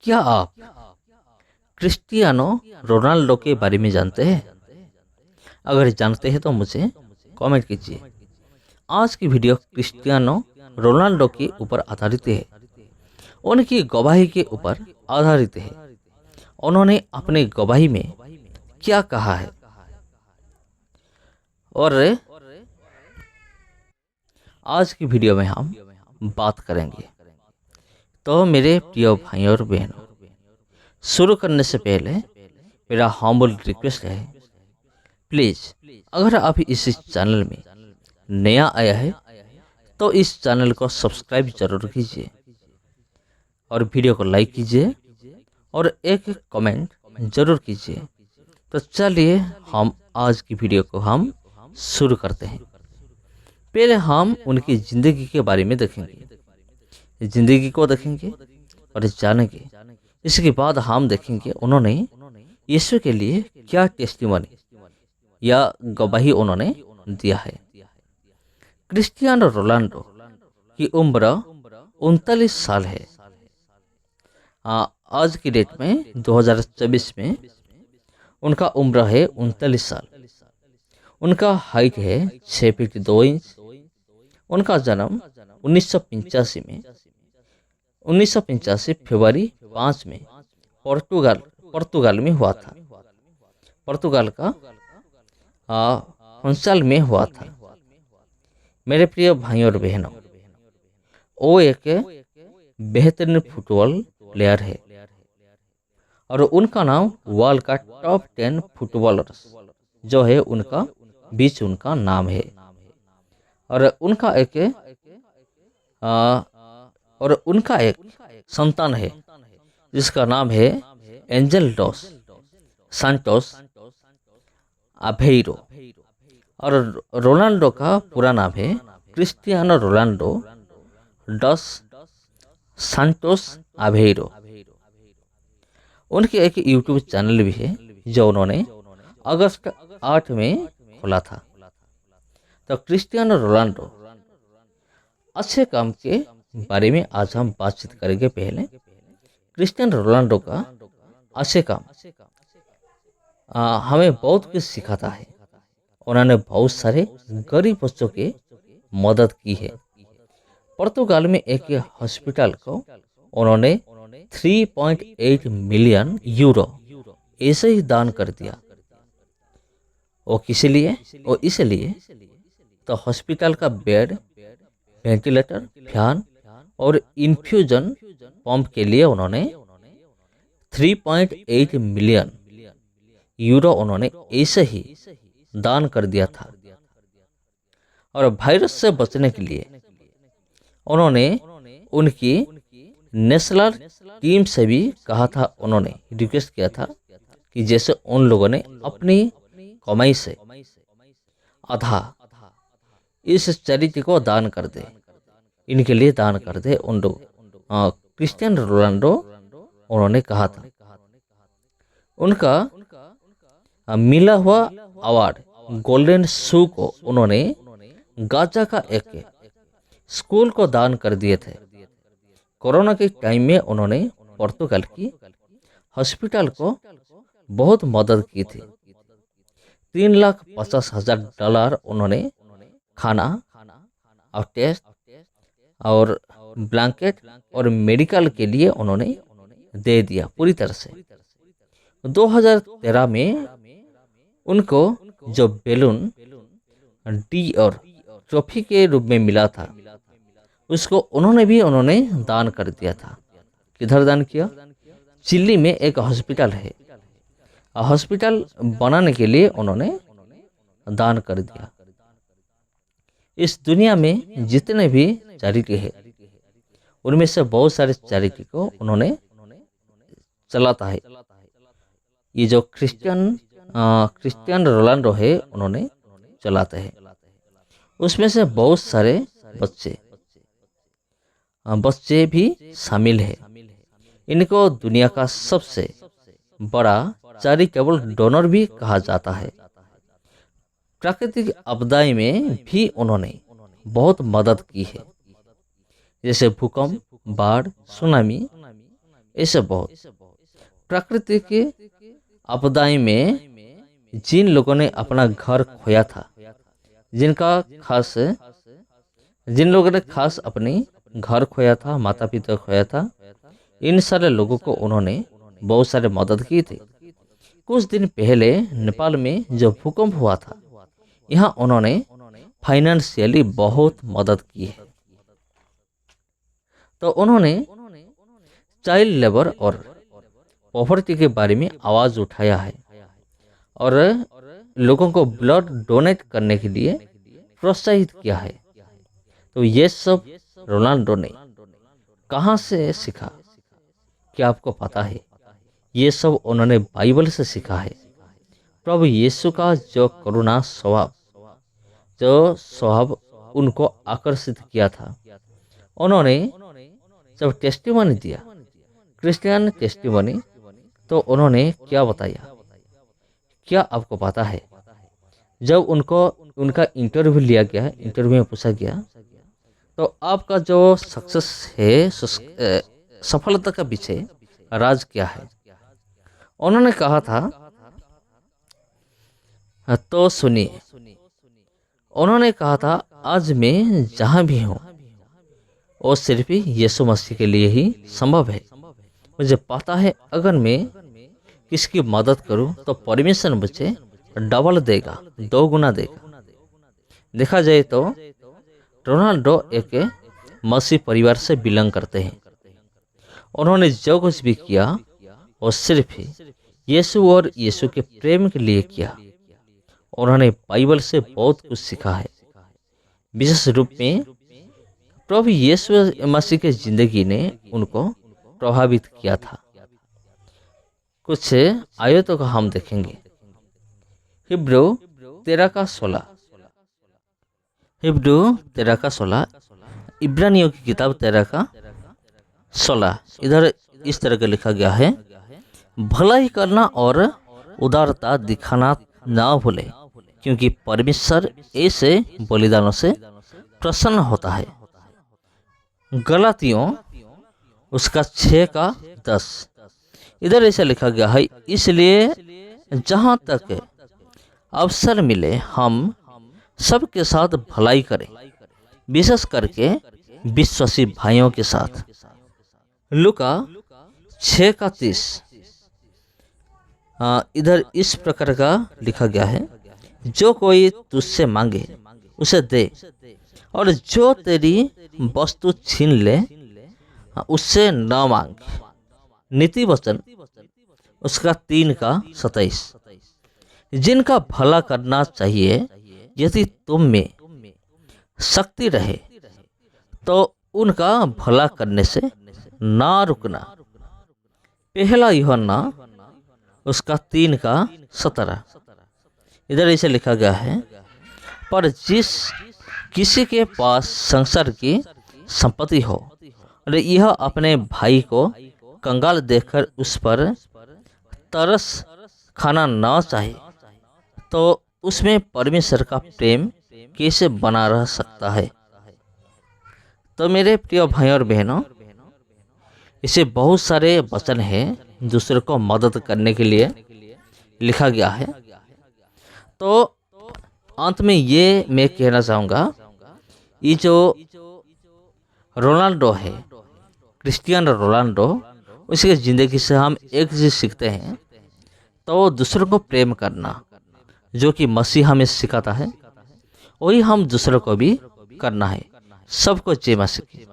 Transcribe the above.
क्या आप Cristiano Ronaldo के बारे में जानते हैं? अगर जानते हैं तो मुझे कमेंट कीजिए। आज की वीडियो क्रिस्टियानो रोनाल्डो के ऊपर आधारित है। उनकी गवाही के ऊपर आधारित है। उन्होंने अपनी गवाही में क्या कहा है और आज की वीडियो में हम बात करेंगे। तो मेरे प्रिय भाई और बहनों, शुरू करने से पहले मेरा हम्बल रिक्वेस्ट है, प्लीज़ अगर आप इस चैनल में नया आया है तो इस चैनल को सब्सक्राइब जरूर कीजिए और वीडियो को लाइक कीजिए और एक कमेंट जरूर कीजिए। तो चलिए हम आज की वीडियो को हम शुरू करते हैं। पहले हम उनकी ज़िंदगी के बारे में देखेंगे, ज़िंदगी को देखेंगे और जानेंगे। इसके बाद हम देखेंगे उन्होंने यीशु के लिए क्या टेस्टिमनी या गवाही उन्होंने दिया है। क्रिस्टियानो रोनाल्डो की उम्र 39 साल है। आज की डेट में 2024 में उनका उम्र है 39 साल। उनका हाइट है 6 फीट 2 इंच। उनका जन्म 1985 में 1985 फरवरी 5 में पुर्तगाल में हुआ था। पुर्तगाल का फंसाल में हुआ था। मेरे प्रिय भाई और बहनों, वो एक बेहतरीन फुटबॉल प्लेयर है और उनका नाम वर्ल्ड का टॉप 10 फुटबॉलर्स जो है उनका बीच उनका नाम है। और उनका एक संतान है जिसका नाम है एंजल डॉस सांटोस अभेइरो। और रोनाल्डो का पूरा नाम है क्रिस्टियानो रोनाल्डो डॉस सांटोस अभेइरो। उनके एक यूट्यूब चैनल भी है जो उन्होंने अगस्त 8 में खोला था। तो क्रिस्टियानो रोनाल्डो अच्छे काम के बारे में आज हम बातचीत करेंगे। पहले क्रिस्टियानो रोनाल्डो का अच्छे काम हमें बहुत कुछ सिखाता है। उन्होंने बहुत सारे गरीब बच्चों की मदद की है। पुर्तगाल में एक हॉस्पिटल को उन्होंने 3.8 मिलियन यूरो ऐसे ही दान कर दिया। वो किस लिए? वो इसलिए तो हॉस्पिटल का बेड, वेंटिलेटर, फैन और इन्फ्यूजन पंप के लिए उन्होंने 3.8 मिलियन यूरो उन्होंने ऐसे ही दान कर दिया था। और वायरस से बचने के लिए उन्होंने उनकी नेशनल टीम से भी कहा था, उन्होंने रिक्वेस्ट किया था कि जैसे उन लोगों ने अपनी कमाई से आधा इस चैरिटी को दान कर दे, इनके लिए दान कर दे उन लोग। क्रिस्टियानो रोनाल्डो उन्होंने कहा था। उनका मिला हुआ अवार्ड गोल्डन शू को उन्होंने गाजा का एक स्कूल को दान कर दिए थे। कोरोना के टाइम में उन्होंने पुर्तगाल की हॉस्पिटल को बहुत मदद की थी। $3,50,000 उन्होंने खाना और टेस्ट और ब्लैंकेट और मेडिकल के लिए उन्होंने दे दिया पूरी तरह से। 2013 में उनको जो बैलून डी और ट्रॉफी के रूप में मिला था उसको उन्होंने दान कर दिया था। किधर दान किया? चिली में एक हॉस्पिटल है, हॉस्पिटल बनाने के लिए उन्होंने दान कर दिया। इस दुनिया में जितने भी चैरिटी है उनमें से बहुत सारे चैरिटी को उन्होंने चलाता है। ये जो क्रिस्टियानो रोनाल्डो है उन्होंने चलाते हैं। उसमें से बहुत सारे बच्चे भी शामिल है। इनको दुनिया का सबसे बड़ा चैरिटेबल डोनर भी कहा जाता है। प्राकृतिक आपदाएं में भी उन्होंने बहुत मदद की है, जैसे भूकंप, बाढ़, सुनामी ऐसे बहुत प्रकृति की आपदाएं में जिन लोगों ने अपना घर खोया था, जिन लोगों ने खास अपनी घर खोया था, माता पिता खोया था, इन सारे लोगों को उन्होंने बहुत सारे मदद की थी। कुछ दिन पहले नेपाल में जो भूकंप हुआ था, यहाँ उन्होंने फाइनेंशियली बहुत मदद की है। तो उन्होंने चाइल्ड लेबर और पॉवर्टी के बारे में आवाज उठाया है और लोगों को ब्लड डोनेट करने के लिए प्रोत्साहित किया है। तो ये सब रोनाल्डो ने कहाँ से सीखा, क्या आपको पता है? ये सब उन्होंने बाइबल से सीखा है। प्रभु यीशु का जो करुणा स्वभाव उनको आकर्षित किया था। उन्होंने जब टेस्टिमनी दिया, क्रिश्चियन टेस्टिमनी, तो उन्होंने क्या बताया, क्या आपको पता है? जब उनका इंटरव्यू लिया गया, इंटरव्यू में पूछा गया तो आपका जो सक्सेस है, सफलता का पीछे राज क्या है? उन्होंने कहा था, तो सुनिए, उन्होंने कहा था, आज मैं जहां भी हूं वो सिर्फ यीशु मसीह के लिए ही संभव है। मुझे पता है अगर मैं किसकी मदद करूं तो परमेश्वर मुझे डबल देगा, 2 गुना देगा। देखा जाए तो रोनाल्डो एक मसीह परिवार से बिलोंग करते हैं। उन्होंने जो कुछ भी किया वो सिर्फ यीशु और यीशु के प्रेम के लिए किया। उन्होंने बाइबल से बहुत कुछ सीखा है। विशेष रूप में प्रभु यीशु मसीह की जिंदगी ने उनको प्रभावित किया था। कुछ आयतों को हम देखेंगे। हिब्रू 13:16, हिब्रू 13:16, इब्रानियों की किताब 13:16। इधर इस तरह का लिखा गया है, भलाई करना और उदारता दिखाना ना भूले, क्योंकि परमेश्वर ऐसे बलिदानों से प्रसन्न होता है। गलातियों उसका 6:10, इधर ऐसा लिखा गया है, इसलिए जहां तक अवसर मिले हम सबके साथ भलाई करें, विशेष करके विश्वासी भाइयों के साथ। लूका 6:30, इधर इस प्रकार का लिखा गया है, जो कोई तुझसे मांगे उसे दे, और जो तेरी वस्तु छीन ले उससे न मांग। नीति वचन उसका 3:27, जिनका भला करना चाहिए, यदि तुम में शक्ति रहे तो उनका भला करने से ना रुकना। पहला यूहन्ना उसका 3:17, इधर ऐसे लिखा गया है, पर जिस किसी के पास संसार की संपत्ति हो और यह अपने भाई को कंगाल देखकर उस पर तरस खाना ना चाहे, तो उसमें परमेश्वर का प्रेम कैसे बना रह सकता है? तो मेरे प्रिय भाइयों और बहनों, इसे बहुत सारे वचन हैं दूसरे को मदद करने के लिए लिखा गया है। तो अंत में ये मैं कहना चाहूँगा, ये जो रोनाल्डो है, क्रिस्टियानो रोनाल्डो, उसकी ज़िंदगी से हम एक चीज़ सीखते हैं, तो दूसरों को प्रेम करना, जो कि मसीह हमें सिखाता है, वही हम दूसरों को भी करना है। सबको जय मसीह।